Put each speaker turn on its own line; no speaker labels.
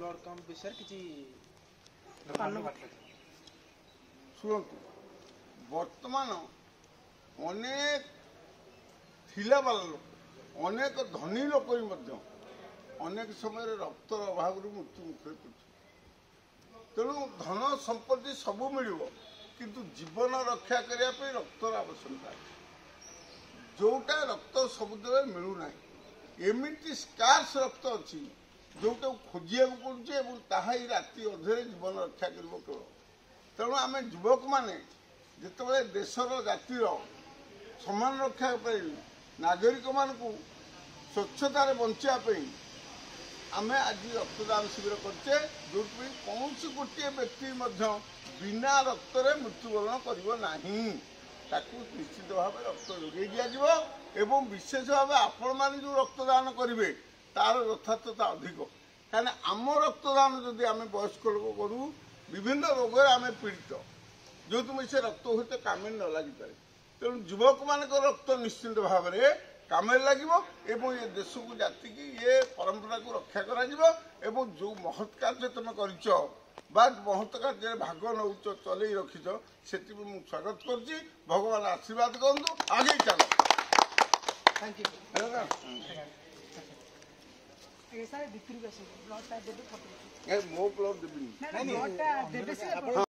blood कम विषय किसी
शुणु वर्तमान अनेक थिला वाला लोक अनेक धनी लोक भी अनेक समय रक्तर अभाव मृत्यु मुखरे पड़े तेणु धन संपत्ति सबू मिल किंतु जीवन रक्षा करने रक्तर आवश्यकता जोटा रक्त सबुदे मिलूना एमती स्कार्स रक्त अच्छी जोटा खोजा पड़े राति अधे जीवन रक्षा कर केवल तेणु आम युवक मैंने जिते देशर जातिर समान रक्षा नागरिक मान स्वच्छतार बचापी आम आज रक्तदान शिविर करचे जो कौन गोटे व्यक्ति बिना रक्त मृत्युवरण करना निश्चित भाव रक्त जोगे दिज्व विशेष भाव आपण मैंने जो रक्तदान करेंगे तार यथार्थता अधिक कहीं आम रक्तदान जदि आम वयस्क लोक करूँ विभिन्न रोग आम पीड़ित जो तुम से रक्त हुए काम न लगिपे तेणु युवक मान रक्त निश्चित भाव में काम लगे ये देश को जाति की ये परंपरा को रक्षा कर जो महत् कार्य तुम कर महत् कार्य भाग नौ चल रखीच से स्वागत कर भगवान आशीर्वाद करूँ आगे चलो मो ब्लड देवी